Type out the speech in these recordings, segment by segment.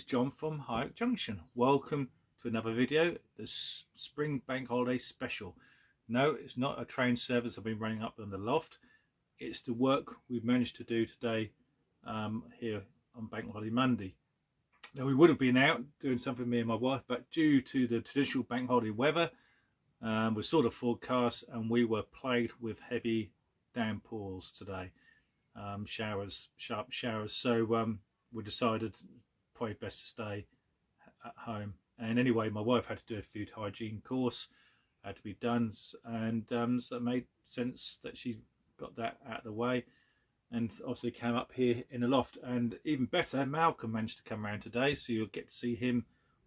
John from High Oak Junction. Welcome to another video, the Spring Bank Holiday Special. No, it's not a train service I've been running up in the loft. It's the work we've managed to do today here on Bank Holiday Monday. Now, we would have been out doing something, me and my wife, but due to the traditional Bank Holiday weather, we saw the forecast and we were plagued with heavy downpours today. Sharp showers, so we decided probably best to stay at home. And anyway, my wife had to do a food hygiene course, had to be done, and so it made sense that she got that out of the way, and also came up here in the loft. And even better, Malcolm managed to come around today, so you'll get to see him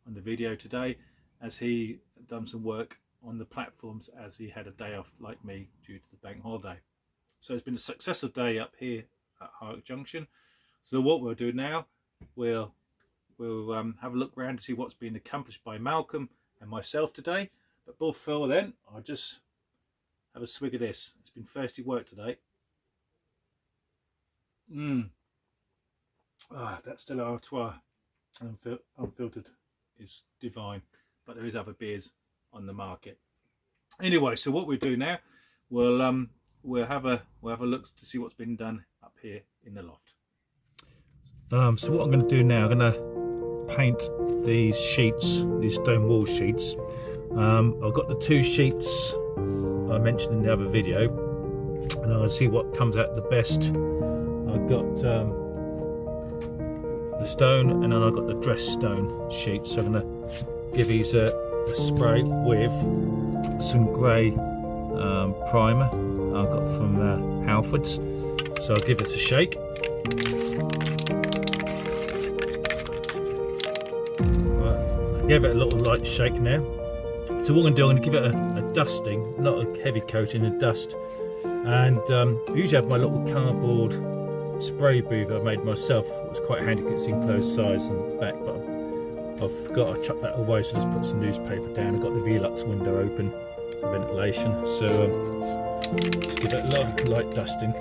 on the video today as he done some work on the platforms as he had a day off like me due to the bank holiday. So it's been a successful day up here at High Oak Junction. So what we'll do now, we'll have a look around to see what's been accomplished by Malcolm and myself today. But before then, I'll just have a swig of this. It's been thirsty work today. That Stella Artois unfiltered is divine, but there is other beers on the market. Anyway, so what we'll do now, we'll have a look to see what's been done up here in the loft. So what I'm going to do now, I'm going to paint these sheets, these stone wall sheets. I've got the two sheets I mentioned in the other video, and I'll see what comes out the best. I've got the stone, and then I've got the dressed stone sheets. So I'm going to give these a spray with some grey primer I got from Halfords. So I'll give it a shake. Give it a little light shake now. So what I'm going to do, I'm going to give it a dusting, not a heavy coating, a dust. And I usually have my little cardboard spray booth I made myself. It was quite handy because it's enclosed size and back, but I've forgot to chuck that away, so just put some newspaper down. I've got the Velux window open for ventilation. So just give it a light dusting.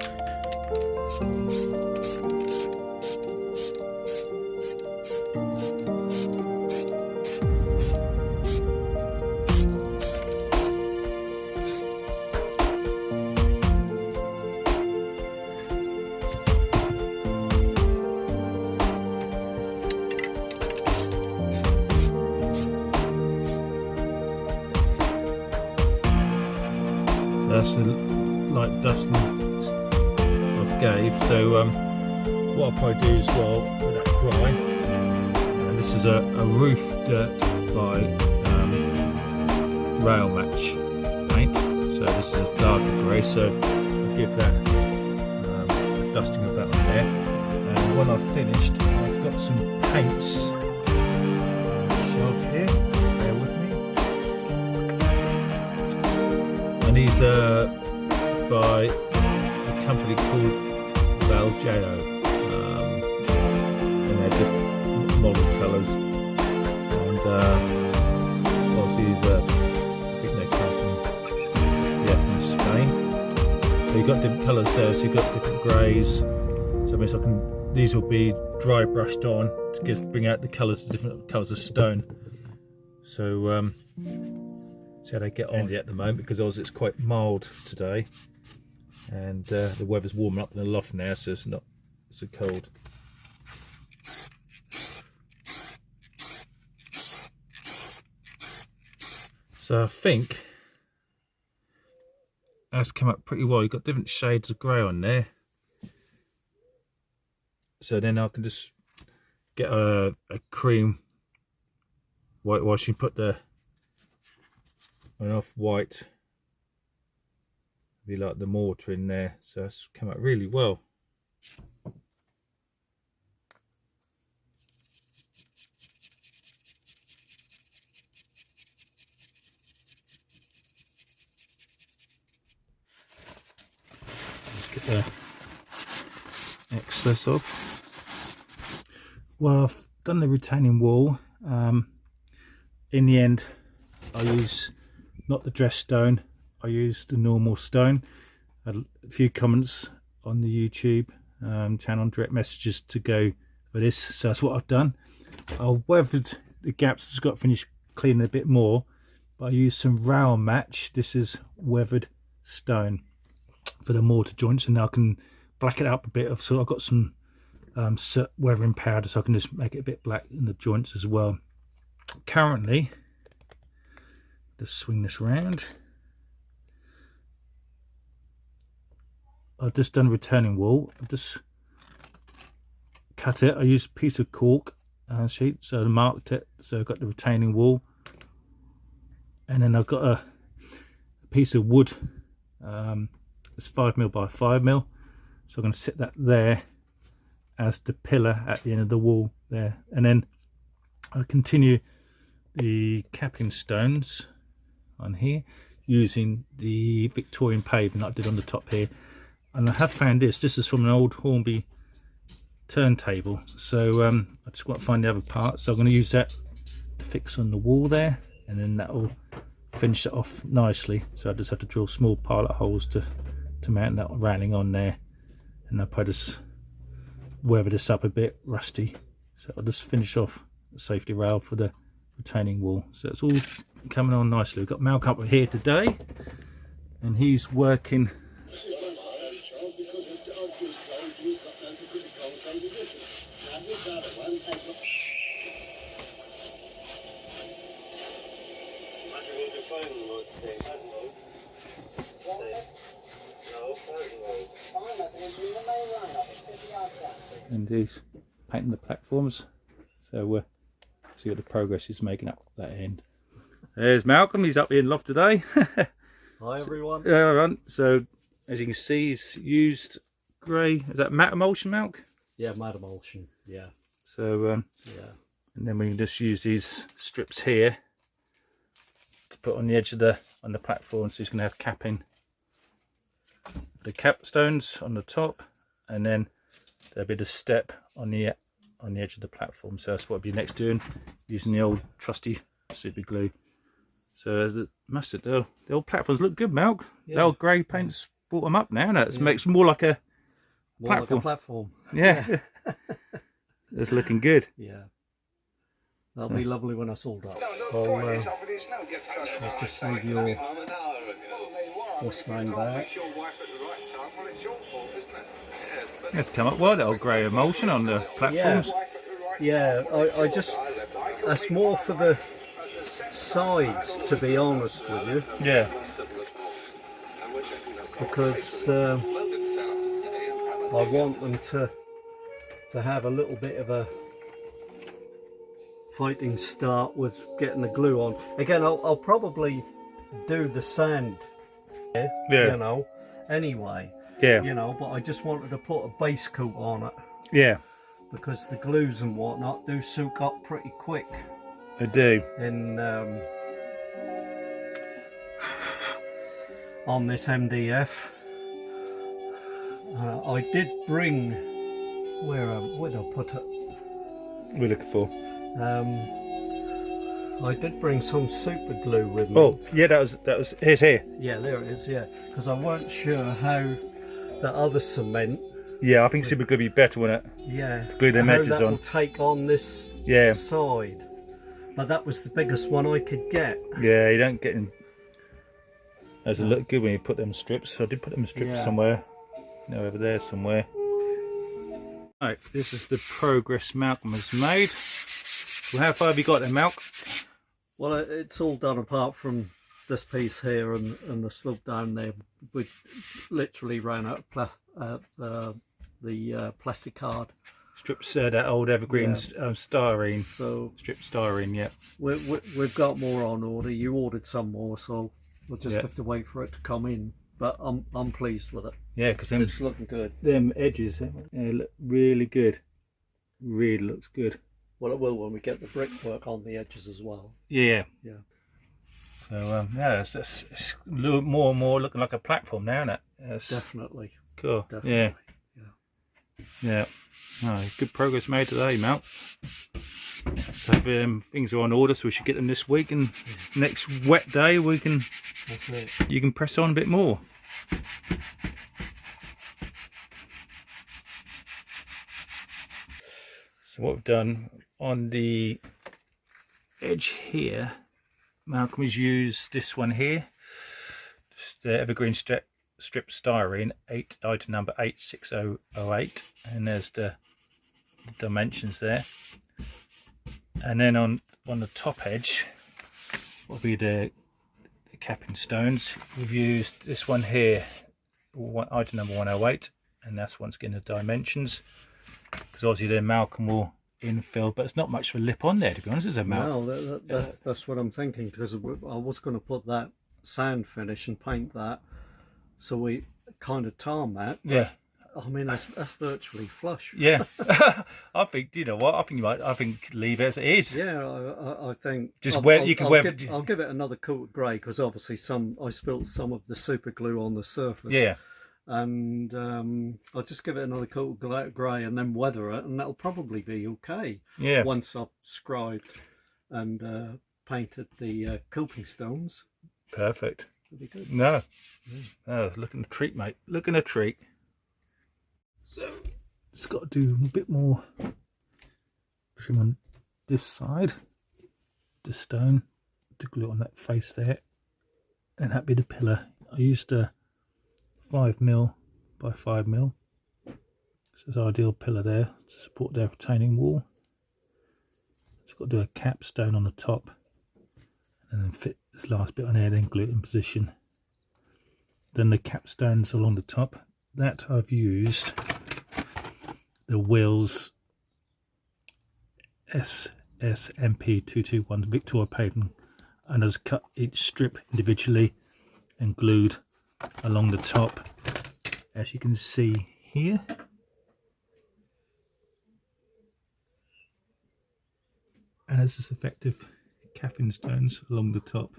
That's the light dusting I gave. So what I'll probably do as well, let that dry. And this is a roof dirt by Rail Match paint. So this is a darker grey. So I'll give that a dusting of that on there. And when I've finished, I've got some paints on the shelf here. Bear with me. And these are by a company called Vallejo, and they're different modern colours. And obviously these are, I think they come from Spain. So you've got different colours there. So you've got different greys. So I mean, these will be dry brushed on to bring out the colours, different colours of stone. So. See how they get on at the moment, because obviously it's quite mild today, and the weather's warming up in the loft now, so it's not so cold. So I think that's come up pretty well. You've got different shades of grey on there, so then I can just get a cream whitewash and put the off white, be like the mortar in there. So it's come out really well. Let's get the excess off. Well, I've done the retaining wall. In the end, I use not the dressed stone, I used the normal stone. I had a few comments on the YouTube channel, direct messages to go for this, so that's what I've done. I weathered the gaps, just got to finish cleaning a bit more, but I used some rail match. This is weathered stone for the mortar joints, and now I can black it up a bit. So I've got some weathering powder, so I can just make it a bit black in the joints as well. Currently, just swing this around. I've just done returning wall. I've just cut it. I used a piece of cork sheet, so I marked it. So I've got the retaining wall, and then I've got a piece of wood. It's 5mm by 5mm, so I'm going to sit that there as the pillar at the end of the wall there, and then I'll continue the capping stones on here using the Victorian paving that I did on the top here. And I have found this is from an old Hornby turntable, so I just want to find the other part, so I'm going to use that to fix on the wall there, and then that will finish it off nicely. So I just have to drill small pilot holes to mount that railing on there, and I'll probably just weather this up a bit rusty, so I'll just finish off the safety rail for the retaining wall. So it's all coming on nicely. We've got Malcolm up here today, and he's working and he's painting the platforms, so we'll see what the progress he's making up that end. There's Malcolm, he's up here in loft today. Hi everyone. So as you can see, he's used grey, is that matte emulsion, Malc? Yeah, matte emulsion, yeah. So yeah, and then we can just use these strips here to put on the edge of the platform, so he's going to have capping, the capstones on the top, and then there'll be the step on the edge of the platform. So that's what I'll be next doing, using the old trusty super glue. So the mustard, the old platforms look good, Malc. Yeah. The old grey paint's brought them up now. It makes more like a platform. Yeah, it's looking good. Yeah, that'll be lovely when it's all done. I'll just leave your porcelain back. It's come up well, that old grey emulsion on the platforms. Yeah, I just, that's more for the sides, to be honest with you. Yeah. Because I want them to have a little bit of a fighting start with getting the glue on. Again, I'll probably do the sand, you know, anyway. Yeah. You know, but I just wanted to put a base coat on it. Yeah. Because the glues and whatnot do soak up pretty quick. They do. In on this MDF. I did bring, where did I put it? We're looking for. I did bring some super glue with me. Oh, yeah, that was here's here. Yeah, there it is. Yeah, because I weren't sure how the other cement. Yeah, I think super glue would be better, wouldn't it? Yeah. To glue them edges on. Will take on this side. But that was the biggest one I could get. Yeah, you don't get in. Does it look good when you put them strips? So I did put them strips somewhere. No, over there somewhere. Right, this is the progress Malcolm has made. Well, how far have you got there, Malc? Well, it's all done apart from this piece here and the slope down there. We literally ran out of the plastic card. Strips, that old evergreen styrene. So strip styrene, yeah. We've got more on order. You ordered some more, so we'll just have to wait for it to come in. But I'm pleased with it. Yeah, because it's looking good. Them edges look really good. Really looks good. Well, it will when we get the brickwork on the edges as well. Yeah. Yeah. So it's more and more looking like a platform now, isn't it? Yes. Definitely. Cool. Definitely. Yeah. Yeah. Oh, good progress made today, Mal. So things are on order, so we should get them this week, and next wet day we can. That's it. You can press on a bit more. So what we've done, on the edge here, Malcolm has used this one here, just the evergreen strip styrene, item number 86008, and there's the dimensions there. And then on the top edge will be the capping stones. We've used this one here, item number 108, and that's once again the dimensions, because obviously then Malcolm will infill, but it's not much of a lip on there, to be honest, is it, Malcolm? No, that's what I'm thinking, because I was going to put that sand finish and paint that, so we kind of tarmac. Yeah. I mean, that's virtually flush. Yeah. I think, you know what, I think leave it as it is. Yeah, I think just I'll give it another coat of grey, because obviously I spilt some of the super glue on the surface. Yeah. And I'll just give it another coat of grey and then weather it, and that'll probably be okay. Yeah. Once I've scribed and painted the coping stones. Perfect. It'll be good. No. Oh, looking a treat, mate. Looking a treat. So just got to do a bit more trim on this side, the stone, to glue on that face there, and that'd be the pillar. I used a 5mm by 5mm. So it's an ideal pillar there to support their retaining wall. Just got to do a capstone on the top, and then fit this last bit on there, then glue it in position. Then the capstones along the top, that I've used the Wills SSMP221 Victoria paving, and has cut each strip individually and glued along the top, as you can see here. And there's this effective capping stones along the top.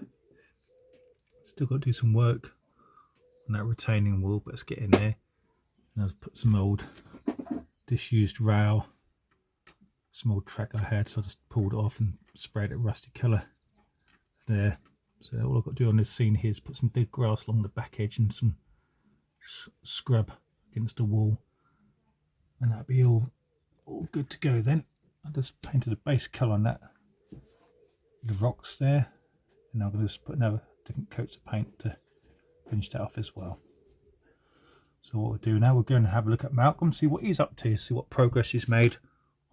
Still got to do some work on that retaining wall, but let's get in there. And I've put some old disused rail, some old track I had, so I just pulled it off and sprayed it rusty colour there. So all I've got to do on this scene here is put some dead grass along the back edge and some scrub against the wall, and that'll be all good to go then. I just painted a base colour on that, the rocks there, and I'm going to just put another different coats of paint to finish that off as well. So what we'll do now, we're going to have a look at Malcolm, see what he's up to, see what progress he's made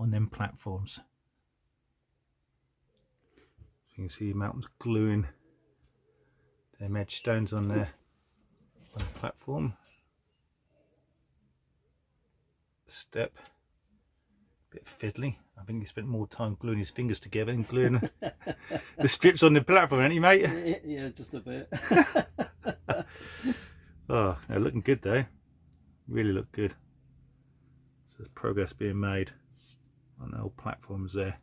on them platforms. So you can see Malcolm's gluing them edge stones on there on the platform. Step, bit fiddly. I think he spent more time gluing his fingers together than gluing the strips on the platform, ain't he, mate? Yeah, just a bit. Oh, they're looking good though. Really look good. So there's progress being made on the old platforms there.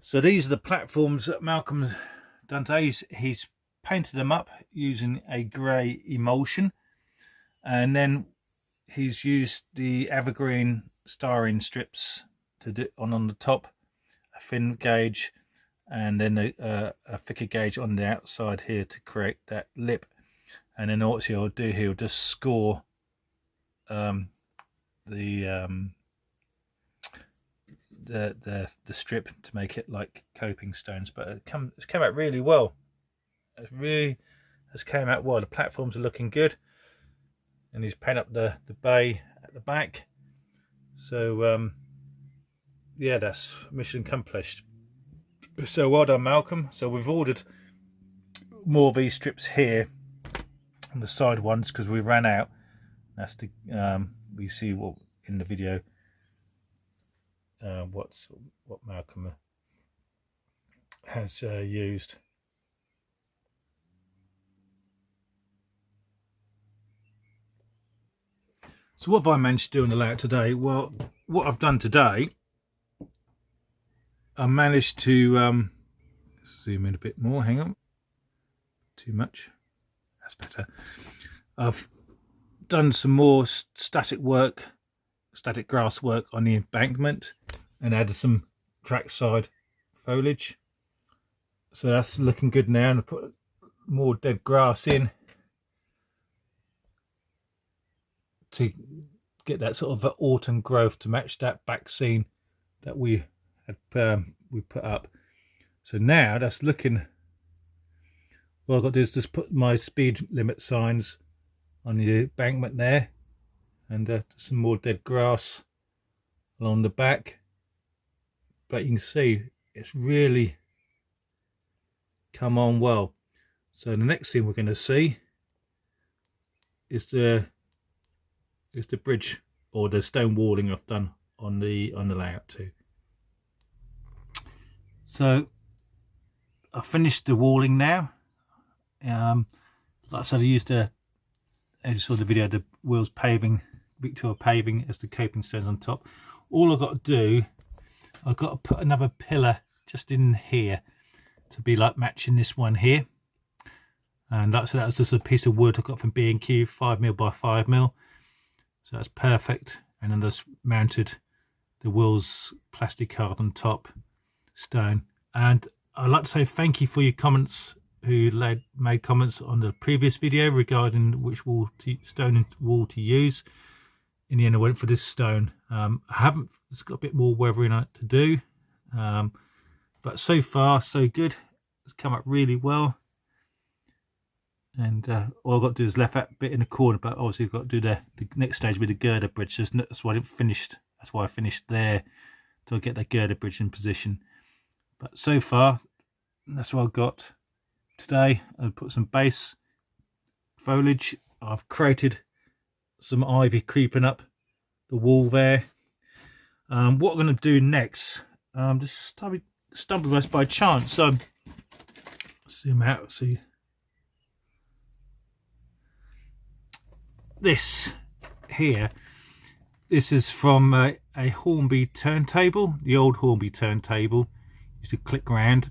So these are the platforms that Malcolm's done today. He's painted them up using a grey emulsion, and then he's used the evergreen styrene strips to do on the top, a thin gauge, and then a thicker gauge on the outside here to create that lip. And then what he'll do, he'll just score the strip to make it like coping stones. But it's come out really well. It really has came out well. The platforms are looking good, and he's painted up the bay at the back. So yeah, that's mission accomplished. So well done, Malcolm. So we've ordered more of these strips here on the side ones because we ran out. That's the we see what in the video what Malcolm has used. So what have I managed to do on the layout today? Well, what I've done today, I managed to zoom in a bit more. Hang on, too much. That's better. I've done some more static grass work on the embankment and added some trackside foliage. So that's looking good now, and I put more dead grass in to get that sort of autumn growth to match that back scene that we had we put up. So now that's looking, what I've got to do is just put my speed limit signs on the embankment there, and some more dead grass along the back. But you can see it's really come on well. So the next thing we're going to see is the bridge, or the stone walling I've done on the layout too. So I finished the walling now. Like I said, I used as you saw the video, the Wills paving, Victoria paving as the coping stones on top. All I've got to do, I've got to put another pillar just in here to be like matching this one here. And that was just a piece of wood I got from B&Q, 5mm by 5mm. So that's perfect. And then just mounted the Wills plastic card on top, stone. And I'd like to say thank you for your comments who made comments on the previous video regarding which stone wall to use. In the end I went for this stone. It's got a bit more weathering on it to do. But so far so good. It's come up really well. And all I've got to do is left that bit in the corner, but obviously I've got to do the next stage with the girder bridge. That's why I didn't finish. That's why I finished there, to get that girder bridge in position. But so far, that's what I've got today. I've put some base foliage. I've created some ivy creeping up the wall there. What I'm going to do next, just stumbled us by chance. So zoom out, see. This here, this is from a Hornby turntable, the old Hornby turntable. Used to click round,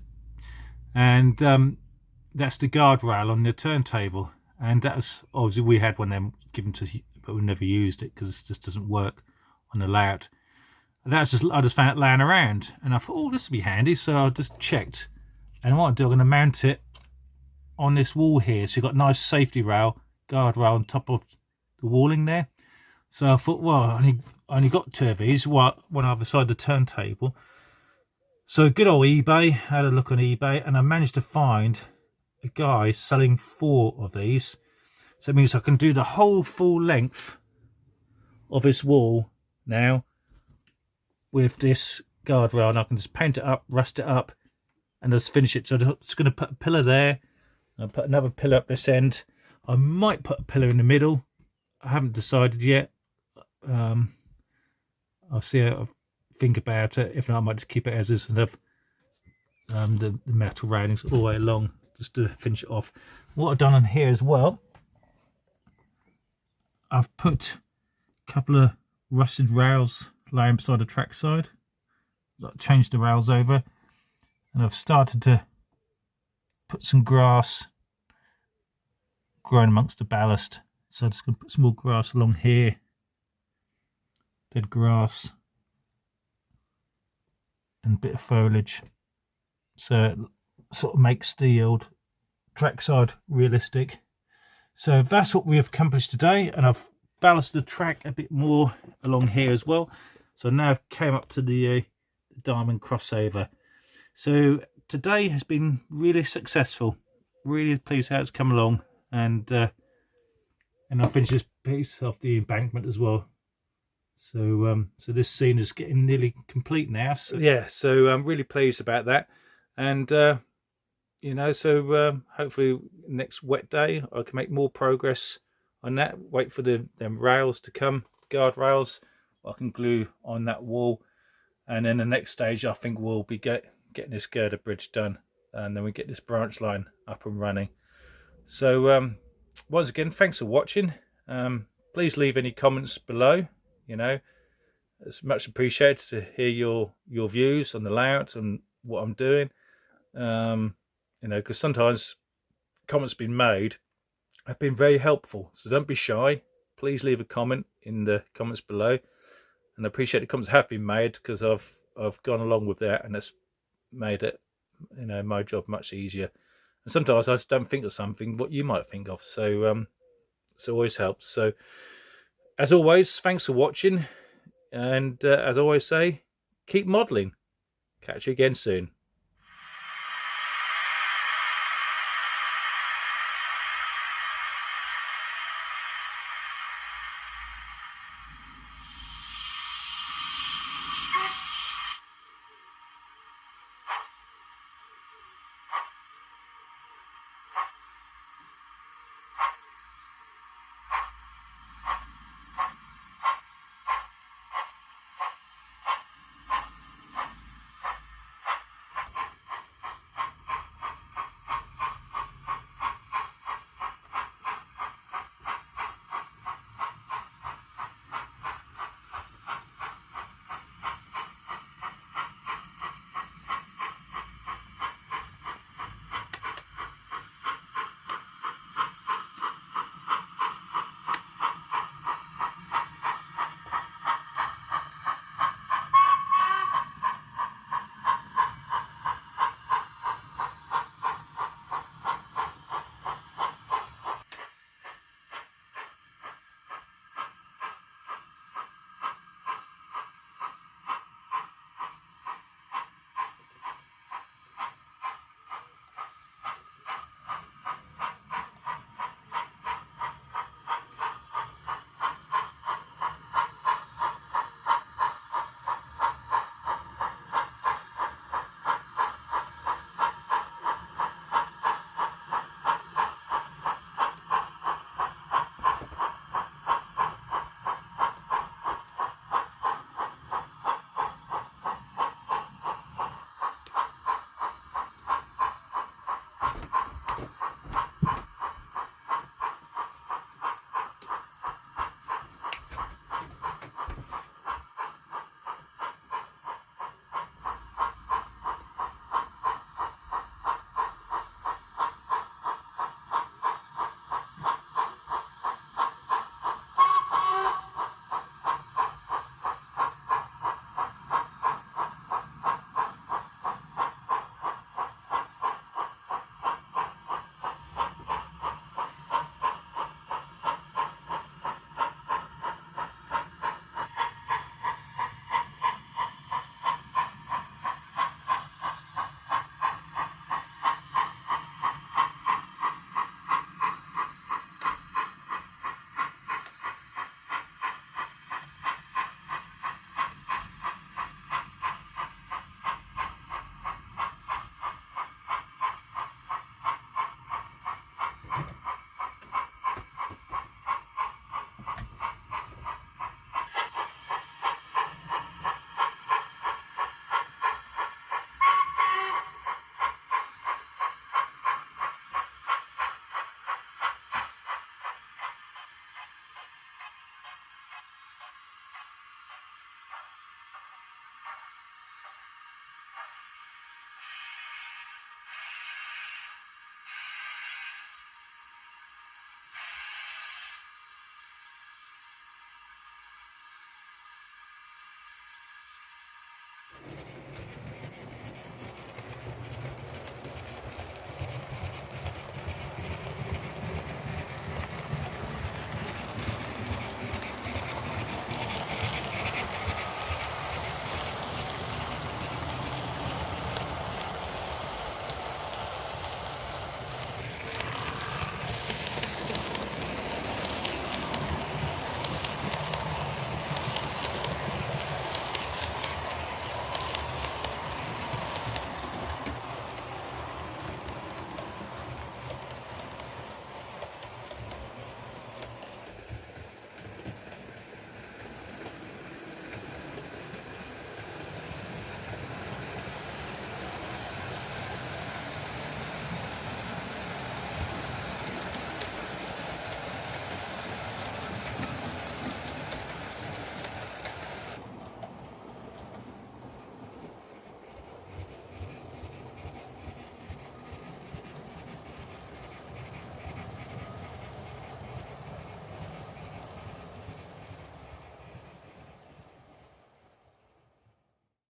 and that's the guardrail on the turntable. And that was, obviously we had one of them given to us, but we never used it because it just doesn't work on the layout. And I just found it laying around, and I thought, oh, this would be handy. So I just checked, and what I do, I'm going to mount it on this wall here. So you've got a nice safety rail, guardrail on top of the walling there. So I thought, well, I only got two of these, one either side the turntable. So good old eBay, had a look on eBay, and I managed to find a guy selling 4 of these. So it means I can do the whole full length of this wall now with this guardrail, and I can just paint it up, rust it up, and just finish it. So I'm just going to put a pillar there, and put another pillar up this end. I might put a pillar in the middle. I haven't decided yet. I'll see how I think about it. If not, I might just keep it as is and have the metal railings all the way along just to finish it off. What I've done on here as well, I've put a couple of rusted rails laying beside the track side. I've changed the rails over, and I've started to put some grass growing amongst the ballast. So I'm just going to put some more grass along here, dead grass, and a bit of foliage. So it sort of makes the old trackside realistic. So that's what we have accomplished today, and I've ballasted the track a bit more along here as well. So now I've came up to the diamond crossover. So today has been really successful. Really pleased how it's come along, and I'll finish this piece off the embankment as well. So so this scene is getting nearly complete now. So, yeah, so I'm really pleased about that. And you know, so hopefully next wet day I can make more progress on that. Wait for them rails to come, guard rails I can glue on that wall. And then the next stage I think we'll be getting this girder bridge done, and then we get this branch line up and running. So once again, thanks for watching. Please leave any comments below. You know, it's much appreciated to hear your views on the layout and what I'm doing. You know, because sometimes comments been made have been very helpful, so don't be shy. Please leave a comment in the comments below, and I appreciate the comments have been made, because I've gone along with that, and it's made it, you know, my job much easier. And sometimes I just don't think of something what you might think of, so so always helps. So as always, thanks for watching, and as I always say, keep modelling. Catch you again soon.